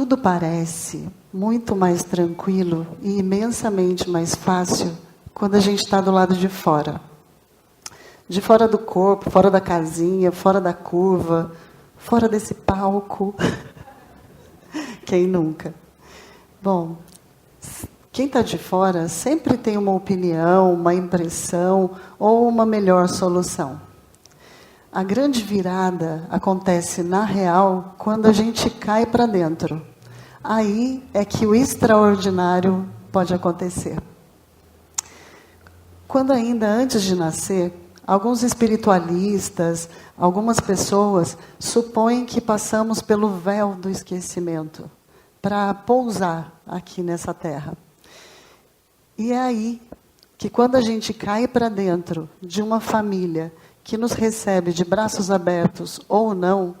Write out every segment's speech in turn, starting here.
tudo parece muito mais tranquilo e imensamente mais fácil quando a gente está do lado de fora. De fora do corpo, fora da casinha, fora da curva, fora desse palco. Quem nunca? Bom, quem está de fora sempre tem uma opinião, uma impressão ou uma melhor solução. A grande virada acontece, na real, quando a gente cai para dentro. Aí é que o extraordinário pode acontecer. Quando ainda antes de nascer, alguns espiritualistas, algumas pessoas supõem que passamos pelo véu do esquecimento para pousar aqui nessa terra. E é aí que quando a gente cai para dentro de uma família que nos recebe de braços abertos ou não,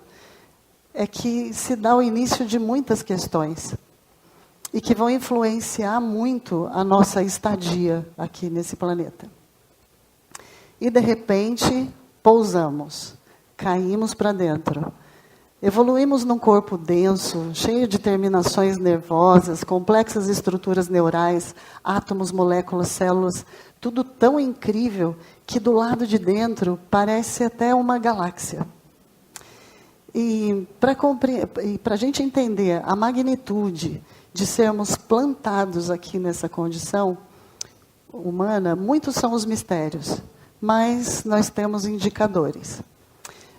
é que se dá o início de muitas questões e que vão influenciar muito a nossa estadia aqui nesse planeta. E, de repente, pousamos, caímos para dentro. Evoluímos num corpo denso, cheio de terminações nervosas, complexas estruturas neurais, átomos, moléculas, células, tudo tão incrível que do lado de dentro parece até uma galáxia. E para a gente entender a magnitude de sermos plantados aqui nessa condição humana, muitos são os mistérios, mas nós temos indicadores.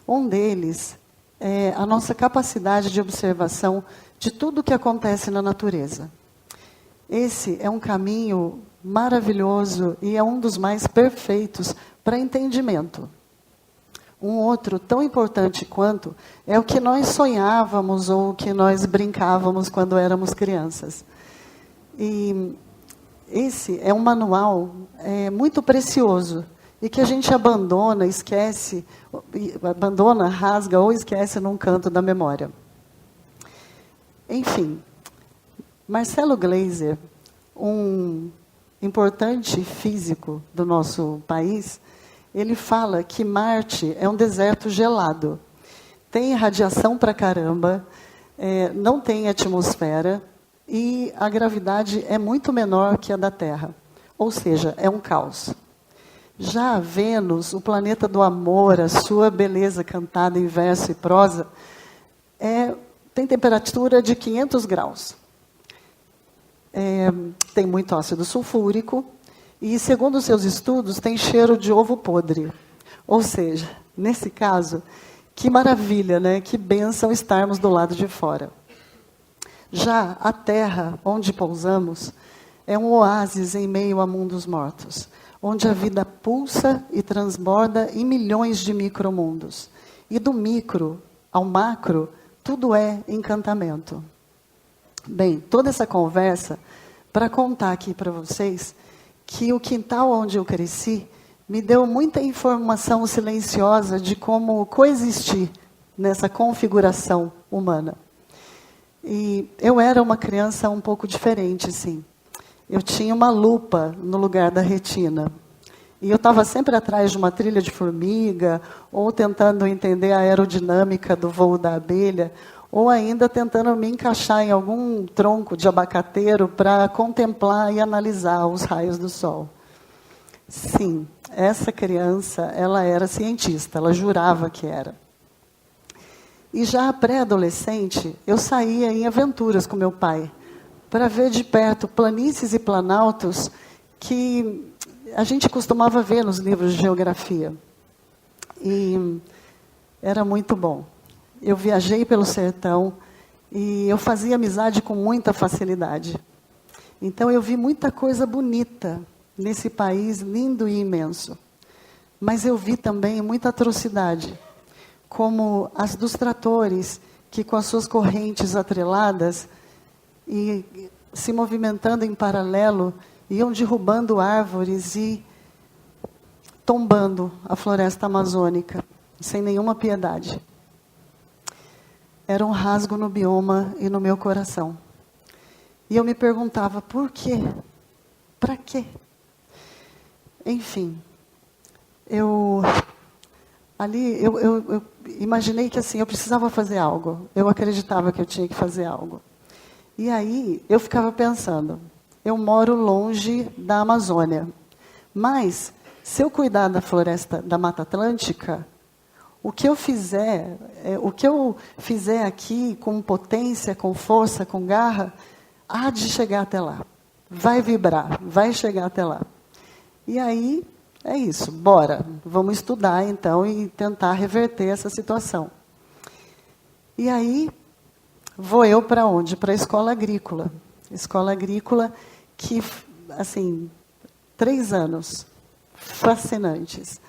Um deles é a nossa capacidade de observação de tudo o que acontece na natureza. Esse é um caminho maravilhoso e é um dos mais perfeitos para entendimento. Um outro, tão importante quanto, é o que nós sonhávamos ou o que nós brincávamos quando éramos crianças. E esse é um manual muito precioso e que a gente abandona, esquece, rasga ou esquece num canto da memória. Enfim, Marcelo Gleiser, um importante físico do nosso país, ele fala que Marte é um deserto gelado. Tem radiação pra caramba, não tem atmosfera e a gravidade é muito menor que a da Terra. Ou seja, é um caos. Já Vênus, o planeta do amor, a sua beleza cantada em verso e prosa, tem temperatura de 500 graus. Tem muito ácido sulfúrico e, segundo seus estudos, tem cheiro de ovo podre. Ou seja, nesse caso, que maravilha, né? Que bênção estarmos do lado de fora. Já a Terra, onde pousamos, é um oásis em meio a mundos mortos, onde a vida pulsa e transborda em milhões de micromundos. E do micro ao macro, tudo é encantamento. Bem, toda essa conversa para contar aqui para vocês que o quintal onde eu cresci me deu muita informação silenciosa de como coexistir nessa configuração humana. E eu era uma criança um pouco diferente, sim. Eu tinha uma lupa no lugar da retina. E eu estava sempre atrás de uma trilha de formiga, ou tentando entender a aerodinâmica do voo da abelha, ou ainda tentando me encaixar em algum tronco de abacateiro para contemplar e analisar os raios do sol. Sim, essa criança, ela era cientista, ela jurava que era. E já pré-adolescente, eu saía em aventuras com meu pai, para ver de perto planícies e planaltos que a gente costumava ver nos livros de geografia. E era muito bom. Eu viajei pelo sertão e eu fazia amizade com muita facilidade. Então eu vi muita coisa bonita nesse país lindo e imenso. Mas eu vi também muita atrocidade, como as dos tratores, que com as suas correntes atreladas e se movimentando em paralelo, iam derrubando árvores e tombando a floresta amazônica, sem nenhuma piedade. Era um rasgo no bioma e no meu coração. E eu me perguntava, por quê? Para quê? Enfim, eu imaginei que assim, eu precisava fazer algo. Eu acreditava que eu tinha que fazer algo. E aí eu ficava pensando, eu moro longe da Amazônia, mas se eu cuidar da floresta, da Mata Atlântica, o que eu fizer aqui com potência, com força, com garra, há de chegar até lá. Vai vibrar, vai chegar até lá. E aí, é isso, bora. Vamos estudar, então, e tentar reverter essa situação. E aí, vou eu para onde? Para a escola agrícola. Escola agrícola que, assim, 3 anos fascinantes.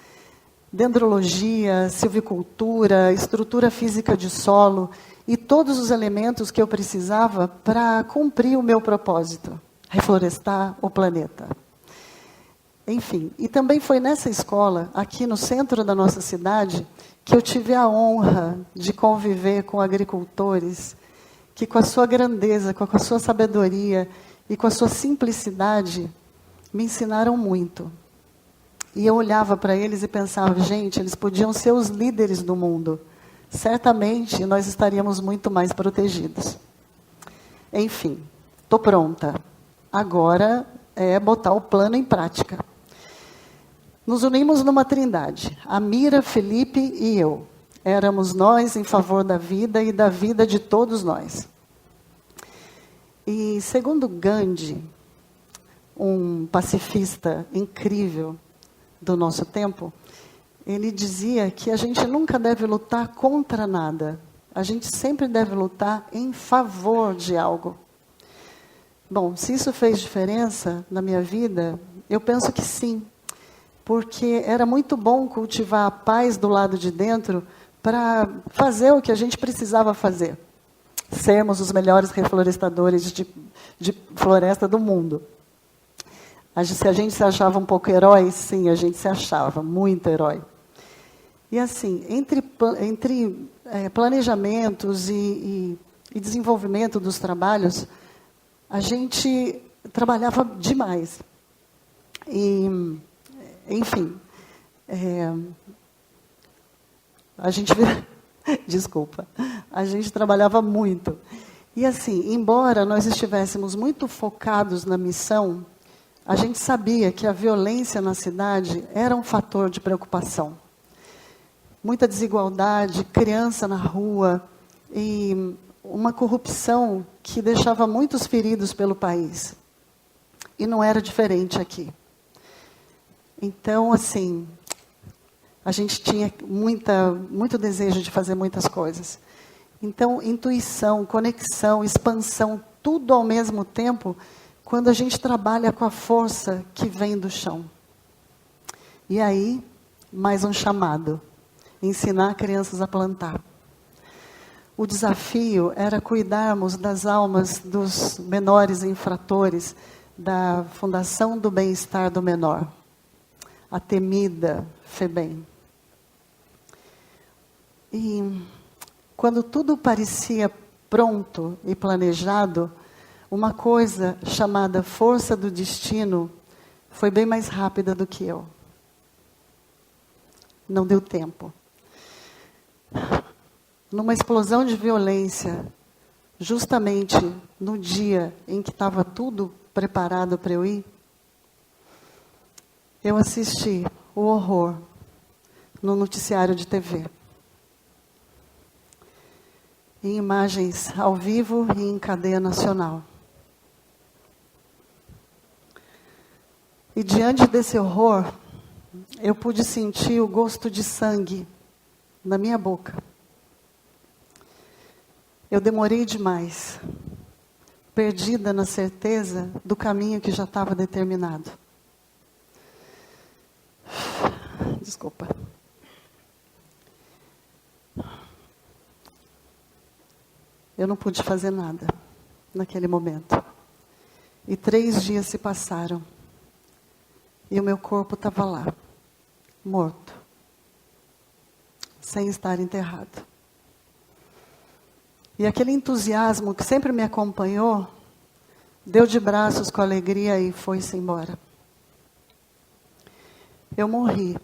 Dendrologia, silvicultura, estrutura física de solo e todos os elementos que eu precisava para cumprir o meu propósito, reflorestar o planeta. Enfim, e também foi nessa escola, aqui no centro da nossa cidade, que eu tive a honra de conviver com agricultores que, com a sua grandeza, com a sua sabedoria e com a sua simplicidade, me ensinaram muito. E eu olhava para eles e pensava, gente, eles podiam ser os líderes do mundo. Certamente nós estaríamos muito mais protegidos. Enfim, estou pronta. Agora é botar o plano em prática. Nos unimos numa trindade, a Mira, Felipe e eu. Éramos nós em favor da vida e da vida de todos nós. E segundo Gandhi, um pacifista incrível do nosso tempo, ele dizia que a gente nunca deve lutar contra nada. A gente sempre deve lutar em favor de algo. Bom, se isso fez diferença na minha vida, eu penso que sim. Porque era muito bom cultivar a paz do lado de dentro para fazer o que a gente precisava fazer. Sermos os melhores reflorestadores de floresta do mundo. Se a gente se achava um pouco herói, sim, a gente se achava muito herói. E assim, entre planejamentos e desenvolvimento dos trabalhos, a gente trabalhava demais. E, enfim, desculpa, a gente trabalhava muito. E assim, embora nós estivéssemos muito focados na missão, a gente sabia que a violência na cidade era um fator de preocupação. Muita desigualdade, criança na rua e uma corrupção que deixava muitos feridos pelo país. E não era diferente aqui. Então, assim, a gente tinha muito desejo de fazer muitas coisas. Então, intuição, conexão, expansão, tudo ao mesmo tempo, quando a gente trabalha com a força que vem do chão. E aí, mais um chamado. Ensinar crianças a plantar. O desafio era cuidarmos das almas dos menores infratores da Fundação do Bem-Estar do Menor. A temida FEBEM. E quando tudo parecia pronto e planejado, uma coisa chamada força do destino foi bem mais rápida do que eu. Não deu tempo. Numa explosão de violência, justamente no dia em que estava tudo preparado para eu ir, eu assisti o horror no noticiário de TV. Em imagens ao vivo e em cadeia nacional. E diante desse horror, eu pude sentir o gosto de sangue na minha boca. Eu demorei demais, perdida na certeza do caminho que já estava determinado. Desculpa. Eu não pude fazer nada naquele momento. E 3 dias se passaram. E o meu corpo estava lá, morto, sem estar enterrado. E aquele entusiasmo que sempre me acompanhou, deu de braços com alegria e foi-se embora. Eu morri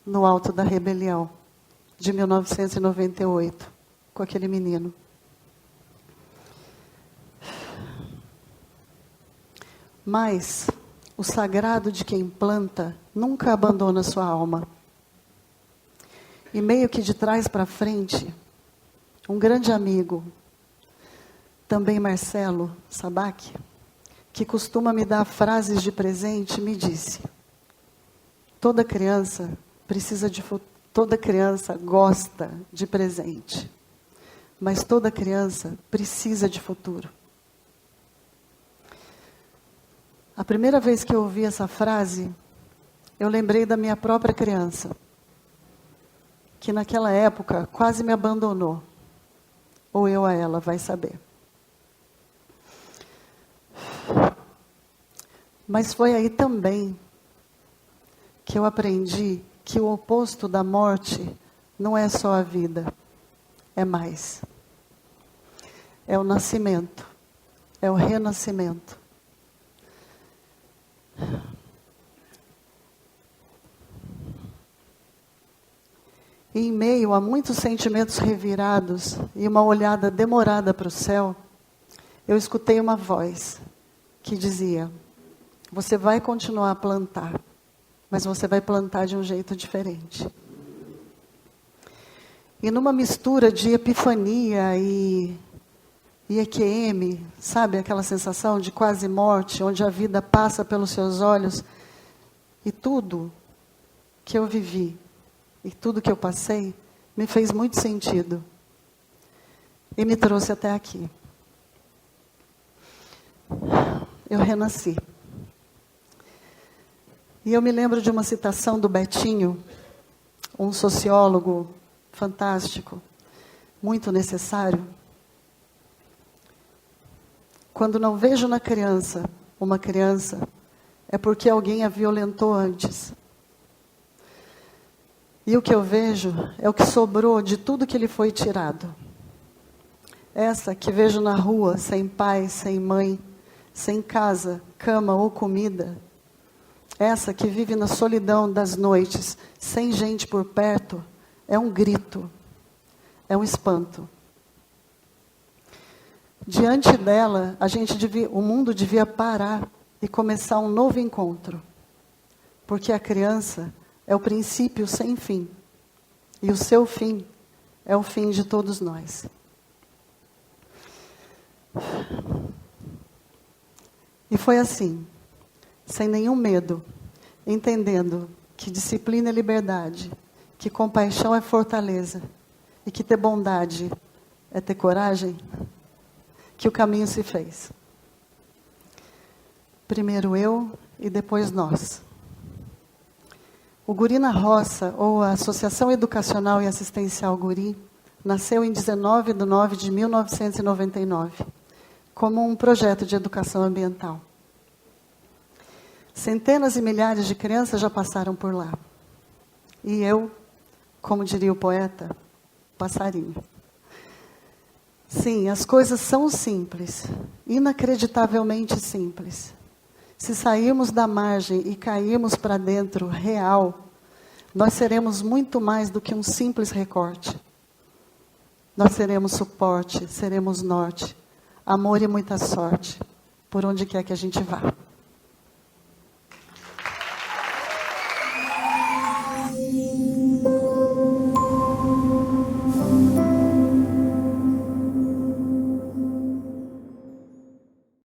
no Alto da Rebelião, de 1998, com aquele menino. Mas o sagrado de quem planta nunca abandona sua alma. E meio que de trás para frente, um grande amigo, também Marcelo Sabac, que costuma me dar frases de presente, me disse: toda criança toda criança gosta de presente, mas toda criança precisa de futuro. A primeira vez que eu ouvi essa frase, eu lembrei da minha própria criança, que naquela época quase me abandonou. Ou eu a ela, vai saber. Mas foi aí também que eu aprendi que o oposto da morte não é só a vida, é mais. É o nascimento, é o renascimento. E em meio a muitos sentimentos revirados e uma olhada demorada para o céu, eu escutei uma voz que dizia: você vai continuar a plantar, mas você vai plantar de um jeito diferente. E numa mistura de epifania e EQM, sabe aquela sensação de quase morte, onde a vida passa pelos seus olhos, e tudo que eu vivi, e tudo que eu passei, me fez muito sentido. E me trouxe até aqui. Eu renasci. E eu me lembro de uma citação do Betinho, um sociólogo fantástico, muito necessário. Quando não vejo na criança uma criança, é porque alguém a violentou antes. E o que eu vejo é o que sobrou de tudo que lhe foi tirado. Essa que vejo na rua, sem pai, sem mãe, sem casa, cama ou comida. Essa que vive na solidão das noites, sem gente por perto, é um grito, é um espanto. Diante dela, o mundo devia parar e começar um novo encontro. Porque a criança é o princípio sem fim. E o seu fim é o fim de todos nós. E foi assim, sem nenhum medo, entendendo que disciplina é liberdade, que compaixão é fortaleza, e que ter bondade é ter coragem, que o caminho se fez. Primeiro eu e depois nós. O Guri na Roça, ou a Associação Educacional e Assistencial Guri, nasceu em 19 de 9 de 1999, como um projeto de educação ambiental. Centenas e milhares de crianças já passaram por lá. E eu, como diria o poeta, passarinho. Sim, as coisas são simples, inacreditavelmente simples. Se sairmos da margem e cairmos para dentro real, nós seremos muito mais do que um simples recorte. Nós seremos suporte, seremos norte, amor e muita sorte, por onde quer que a gente vá.